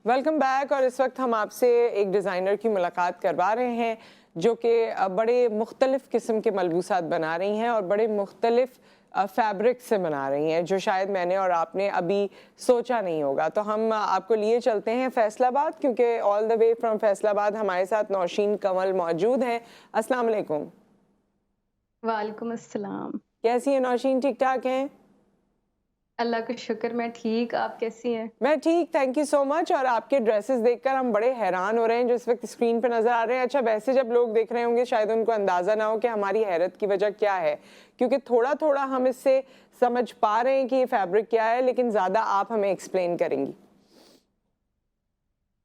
Welcome back. और इस वक्त हम आपसे एक डिज़ाइनर की मुलाकात करवा रहे हैं जो कि बड़े मुख्तलिफ़ किस्म के मलबूसात बना रही हैं और बड़े मुख्तलिफ़ फैब्रिक से बना रही हैं जो शायद मैंने और आपने अभी सोचा नहीं होगा। तो हम आपको लिए चलते हैं फैसलाबाद, क्योंकि all the way from Faisalabad हमारे साथ नौशीन कंवल मौजूद हैं। अस्सलाम वालेकुम। वालेकुम अस्सलाम। कैसी हैं नौशीन? ठीक ठाक हैं? अल्लाह का शुक्र, मैं ठीक। आप कैसी हैं? मैं ठीक, थैंक यू सो मच। और आपके ड्रेसेस देखकर हम बड़े हैरान हो रहे हैं जो इस वक्त स्क्रीन पे नज़र आ रहे हैं। अच्छा, वैसे जब लोग देख रहे होंगे शायद उनको अंदाज़ा ना हो कि हमारी हैरत की वजह क्या है, क्योंकि थोड़ा थोड़ा हम इससे समझ पा रहे हैं कि ये फैब्रिक क्या है, लेकिन ज़्यादा आप हमें एक्सप्लेन करेंगी।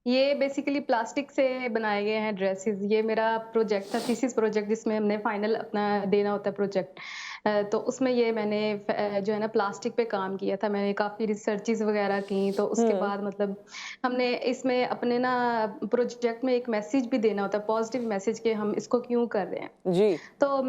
ये बेसिकली प्लास्टिक से बनाए गए हैं ड्रेसेस। ये मेरा प्रोजेक्ट था, थीसिस प्रोजेक्ट, जिसमें हमने फाइनल अपना देना होता है प्रोजेक्ट। तो उसमें ये मैंने जो है ना प्लास्टिक पे काम किया था। मैंने काफ़ी रिसर्चेस वगैरह की, तो उसके हम्म। बाद मतलब हमने इसमें अपने ना प्रोजेक्ट में एक मैसेज भी देना होता है, पॉजिटिव मैसेज कि हम इसको क्यों कर रहे हैं। जी। तो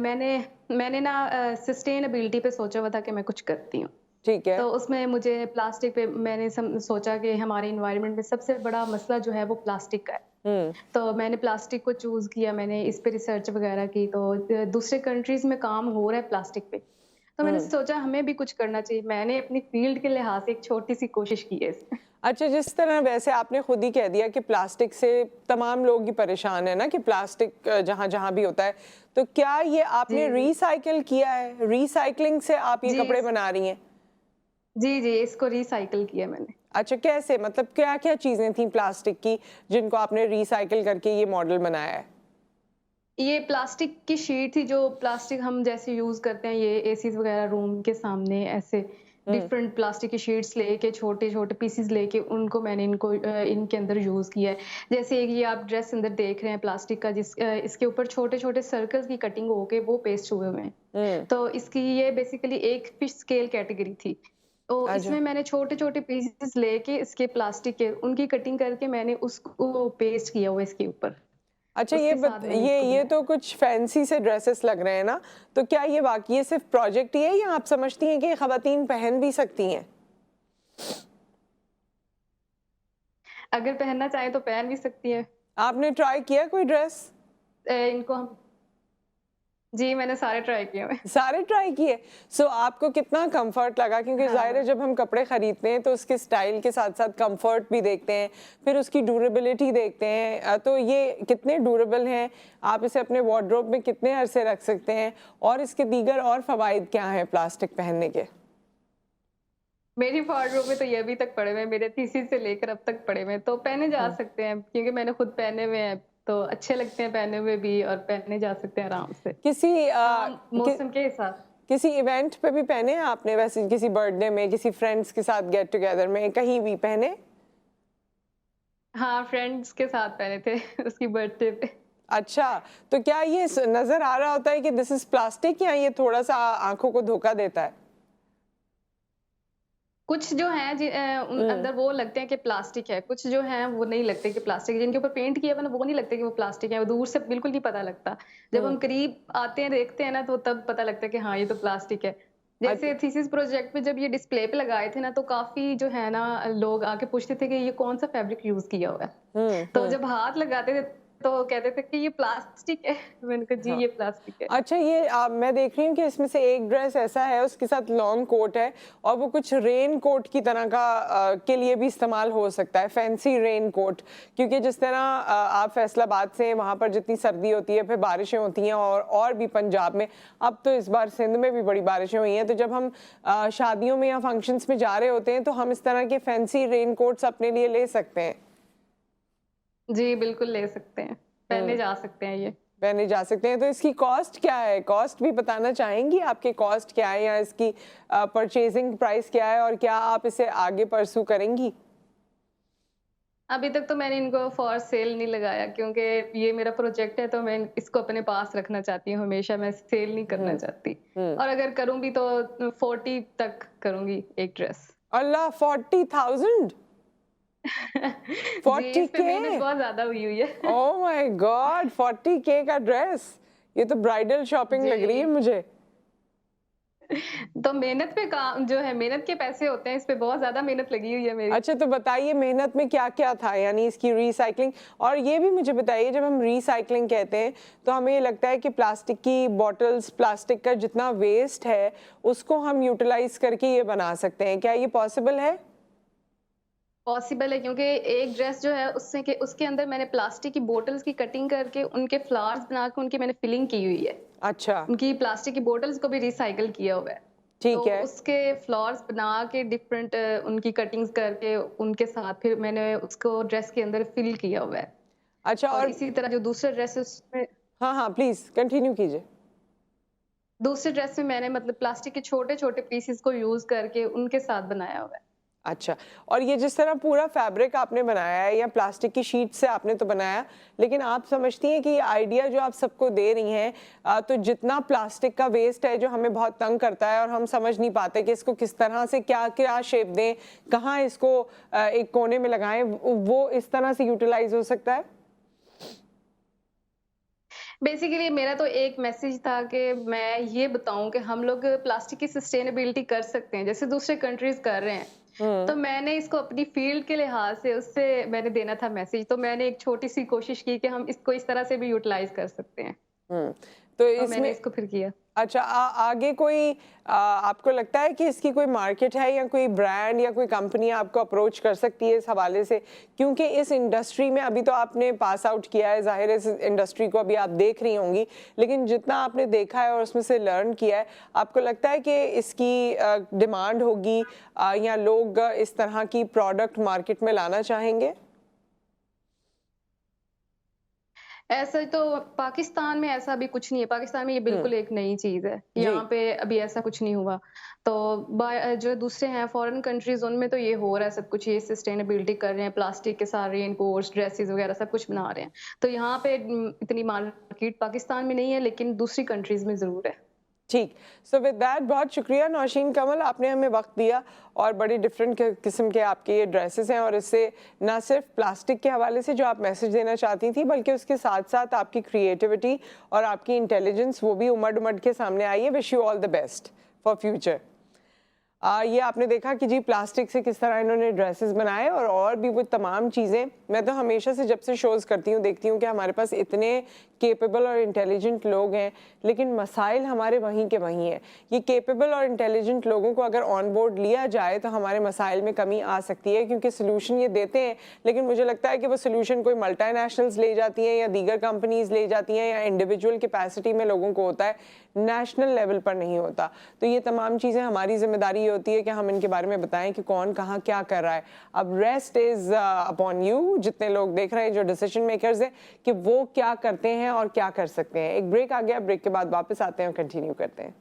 मैंने मैंने ना सस्टेनेबिलिटी पे सोचा हुआ था कि मैं कुछ करती हूँ। ठीक है। तो उसमें मुझे प्लास्टिक पे मैंने सोचा कि हमारे एनवायरनमेंट में सबसे बड़ा मसला जो है वो प्लास्टिक का है। हम्म। तो मैंने प्लास्टिक को चूज किया, मैंने इस पे रिसर्च वगैरह की। तो दूसरे कंट्रीज में काम हो रहा है प्लास्टिक पे, तो मैंने हम्म। सोचा हमें भी कुछ करना चाहिए। मैंने अपनी फील्ड के लिहाज से एक छोटी सी कोशिश की है इसमें। अच्छा, जिस तरह वैसे आपने खुद ही कह दिया कि प्लास्टिक से तमाम लोग ही परेशान है ना, कि प्लास्टिक जहाँ जहाँ भी होता है, तो क्या ये जी आपने जी रिसाइकिल किया है? रिसाइकलिंग से आप ये जी कपड़े बना रही हैं? जी जी, इसको रिसाइकिल किया मैंने। अच्छा, कैसे? मतलब क्या क्या चीजें थी प्लास्टिक की जिनको आपने रिसाइकिल करके ये मॉडल बनाया है? ये प्लास्टिक की शीट थी, जो प्लास्टिक हम जैसे यूज़ करते हैं, ये एसीज़ वगैरह रूम के सामने ऐसे हम्म। डिफरेंट प्लास्टिक की शीट्स लेके छोटे-छोटे पीसेस लेके उनको मैंने इनके अंदर यूज़ किया है। जैसे एक ये आप ड्रेस अंदर देख रहे हैं प्लास्टिक का, इसके ऊपर छोटे-छोटे सर्कल्स की कटिंग होके वो पेस्ट हुए हुए हैं। हम्म। तो इसकी ये बेसिकली एक फिश स्केल कैटेगरी थी। तो अच्छा। इसमें मैंने छोटे-छोटे पीसेस लेके इसके प्लास्टिक के उनकी कटिंग करके मैंने उसको पेस्ट किया हुआ है इसके ऊपर। अच्छा, उसके साथ मैंने इसको ये बनाया। तो कुछ फैंसी से ड्रेसेस लग रहे हैं ना, तो क्या ये वाकई ये सिर्फ प्रोजेक्ट ही है या आप समझती हैं कि खवातीन पहन भी सकती हैं? अगर पहनना चाहें तो पहन भी सकती हैं। आपने ट्राई किया कोई ड्रेस? इनको हम जी, मैंने सारे ट्राई किए हुए हैं। सारे ट्राई किए। सो आपको कितना कंफर्ट लगा? क्योंकि जाहिर है हाँ। जब हम कपड़े खरीदते हैं तो उसके स्टाइल के साथ साथ कंफर्ट भी देखते हैं, फिर उसकी ड्यूरेबिलिटी देखते हैं। तो ये कितने ड्यूरेबल हैं, आप इसे अपने वार्डरोब में कितने अरसे रख सकते हैं, और इसके दीगर और फवाइद क्या हैं प्लास्टिक पहनने के? मेरी वार्डरोब में तो ये अभी तक पड़े हुए हैं, मेरे थीसिस से लेकर अब तक पड़े हुए हैं, तो पहने जा हम्म। सकते हैं क्योंकि मैंने खुद पहने हुए हैं, तो अच्छे लगते हैं पहने हुए भी और पहने जा सकते हैं आराम से। किसी हाँ, मौसम के हिसाब। किसी इवेंट पे भी पहने हैं आपने? वैसे किसी बर्थडे में, किसी फ्रेंड्स के साथ गेट टुगेदर में, कहीं भी पहने? हाँ, फ्रेंड्स के साथ पहने थे उसकी बर्थडे पे। अच्छा, तो क्या ये नजर आ रहा होता है कि दिस इज प्लास्टिक, या ये थोड़ा सा आंखों को धोखा देता है? कुछ जो हैं उन हम्म। अंदर वो लगते हैं कि प्लास्टिक है, कुछ जो हैं वो नहीं लगते कि प्लास्टिक है। जिनके ऊपर पेंट किया हुआ है ना, वो नहीं लगते कि वो प्लास्टिक है, वो दूर से बिल्कुल नहीं पता लगता। जब हम्म। हम करीब आते हैं, देखते हैं ना, तो तब पता लगता है कि हाँ, ये तो प्लास्टिक है। जैसे थीसिस प्रोजेक्ट में जब ये डिस्प्ले पे लगाए थे ना, तो काफ़ी जो है ना लोग आके पूछते थे कि ये कौन-सा फैब्रिक यूज़ किया हुआ है। हम्म। तो जब हाथ लगाते थे, तो कहते थे कि ये प्लास्टिक है। मैंने कहा जी, हाँ। ये प्लास्टिक है। अच्छा, ये मैं देख रही हूँ कि इसमें से एक ड्रेस ऐसा है उसके साथ लॉन्ग कोट है, और वो कुछ रेन कोट की तरह का के लिए भी इस्तेमाल हो सकता है, फैंसी रेन कोट। क्योंकि जिस तरह आप फैसलाबाद से, वहाँ पर जितनी सर्दी होती है, फिर बारिशें होती हैं, और भी पंजाब में, अब तो इस बार सिंध में भी बड़ी बारिशें हुई हैं, तो जब हम शादियों में या फंक्शंस में जा रहे होते हैं तो हम इस तरह के फैंसी रेन कोट्स अपने लिए ले सकते हैं। जी, बिल्कुल ले सकते हैं। पहने हम्म। जा सकते हैं ये। पहने जा सकते हैं। तो इसकी कॉस्ट क्या है? कॉस्ट भी बताना चाहेंगी? आपके कॉस्ट क्या है, या इसकी परचेजिंग प्राइस क्या है, और क्या आप इसे आगे परसू करेंगी? अभी तक तो मैंने इनको फॉर सेल नहीं लगाया, क्योंकि ये मेरा प्रोजेक्ट है, तो मैं इसको अपने पास रखना चाहती हूँ हमेशा। मैं सेल नहीं करना हम्म। चाहती। हम्म। और अगर करूँ भी तो 40 तक करूँगी एक ड्रेस। अल्लाह, 40,000? जी, फोर्टी इस पे के मेहनत बहुत ज़्यादा हुई हुई है। ओ माय गॉड, 40K का ड्रेस! ये तो ब्राइडल शॉपिंग लग रही है जी। मुझे। तो मेहनत पे काम जो है, मेहनत के पैसे होते हैं, इस पे बहुत ज़्यादा मेहनत लगी हुई है मेरी। अच्छा, तो बताइए मेहनत में क्या-क्या था? यानी इसकी रीसाइक्लिंग, और ये भी मुझे बताइए, जब हम रीसाइक्लिंग कहते हैं तो हमें ये लगता है कि प्लास्टिक की बॉटल्स, प्लास्टिक का जितना वेस्ट है उसको हम यूटिलाइज़ करके ये बना सकते हैं। क्या ये पॉसिबल है? पॉसिबल है, क्योंकि एक ड्रेस जो है उससे के उसके अंदर मैंने प्लास्टिक की बोतल्स की कटिंग करके उनके फ्लावर्स बना के उनकी मैंने फिलिंग की हुई है। अच्छा, उनकी प्लास्टिक की बोतल्स को भी रिसाइकिल किया हुआ है। तो ठीक है। उसके फ्लावर्स बना के डिफरेंट उनकी कटिंग्स करके उनके साथ फिर मैंने उसको ड्रेस के अंदर फिल किया हुआ है। अच्छा, और और इसी तरह जो दूसरे ड्रेसेस में हाँ, हाँ, प्लीज़ कंटिन्यू कीजिए। दूसरे ड्रेस में मैंने मतलब प्लास्टिक के छोटे-छोटे पीसेस को यूज़ करके उनके साथ बनाया हुआ है। अच्छा, और ये जिस तरह पूरा फैब्रिक आपने बनाया है या प्लास्टिक की शीट से आपने तो बनाया, लेकिन आप समझती हैं कि ये आइडिया जो आप सबको दे रही हैं, तो जितना प्लास्टिक का वेस्ट है जो हमें बहुत तंग करता है और हम समझ नहीं पाते कि इसको किस तरह से क्या-क्या शेप दें, कहाँ इसको एक कोने में लगाएँ, वो इस तरह से यूटिलाइज़ हो सकता है? बेसिकली मेरा तो एक मैसेज था कि मैं ये बताऊं कि हम लोग प्लास्टिक की सस्टेनेबिलिटी कर सकते हैं जैसे दूसरे कंट्रीज कर रहे हैं। हुँ, तो मैंने इसको अपनी फील्ड के लिहाज से उससे मैंने देना था मैसेज, तो मैंने एक छोटी सी कोशिश की कि हम इसको इस तरह से भी यूटिलाइज कर सकते हैं। हुँ। तो तो मैंने इसमें इसको फिर किया। अच्छा, आगे कोई आपको लगता है कि इसकी कोई मार्केट है या कोई ब्रांड या कोई कंपनी आपको अप्रोच कर सकती है इस हवाले से? क्योंकि इस इंडस्ट्री में अभी तो आपने पास आउट किया है, ज़ाहिर है इस इंडस्ट्री को अभी आप देख रही होंगी, लेकिन जितना आपने देखा है और उसमें से लर्न किया है, आपको लगता है कि इसकी डिमांड होगी, या लोग इस तरह की प्रोडक्ट मार्केट में लाना चाहेंगे? ऐसा तो पाकिस्तान में ऐसा अभी कुछ नहीं है। पाकिस्तान में ये हुँ, बिल्कुल एक नई चीज़ है। जी, यहाँ पे अभी ऐसा कुछ नहीं हुआ। तो जो दूसरे हैं फॉरेन कंट्रीज़ उनमें तो ये हो रहा है सब कुछ, ये सस्टेनेबिलिटी कर रहे हैं, प्लास्टिक के साथ रेनकोट्स, ड्रेसेस वगैरह सब कुछ बना रहे हैं। तो यहाँ पे इतनी मार्केट पाकिस्तान में नहीं है, लेकिन दूसरी कंट्रीज़ में ज़रूर है। ठीक। सो विद दैट, बहुत शुक्रिया नौशीन कमल, आपने हमें वक्त दिया और बड़ी डिफरेंट किस्म के आपके ये ड्रेसेस हैं, और इससे ना सिर्फ प्लास्टिक के हवाले से जो आप मैसेज देना चाहती थी, बल्कि उसके साथ साथ आपकी क्रिएटिविटी और आपकी इंटेलिजेंस वो भी उमड़ उमड़ के सामने आई है। Wish you all the best for future. ये आपने देखा कि जी प्लास्टिक से किस तरह इन्होंने ड्रेसेस बनाए, और भी वो तमाम चीज़ें। मैं तो हमेशा से जब से शोज़ करती हूँ देखती हूँ कि हमारे पास इतने केपेबल और इंटेलिजेंट लोग हैं, लेकिन मसाइल हमारे वहीं के वहीं हैं। ये केपेबल और इंटेलिजेंट लोगों को अगर ऑन बोर्ड लिया जाए तो हमारे मसाइल में कमी आ सकती है, क्योंकि सोल्यूशन ये देते हैं, लेकिन मुझे लगता है कि वो सोल्यूशन कोई मल्टीनेशनल्स ले जाती हैं या दीगर कंपनीज ले जाती हैं, या इंडिविजुअल कैपेसिटी में लोगों को होता है, नेशनल लेवल पर नहीं होता। तो ये तमाम चीज़ें हमारी जिम्मेदारी होती है कि हम इनके बारे में बताएं कि कौन कहाँ क्या कर रहा है। अब रेस्ट इज़ अपॉन यू, जितने लोग देख रहे हैं, जो डिसीजन मेकर्स हैं, कि वो क्या करते हैं और क्या कर सकते हैं। एक ब्रेक आ गया, ब्रेक के बाद वापस आते हैं और कंटिन्यू करते हैं।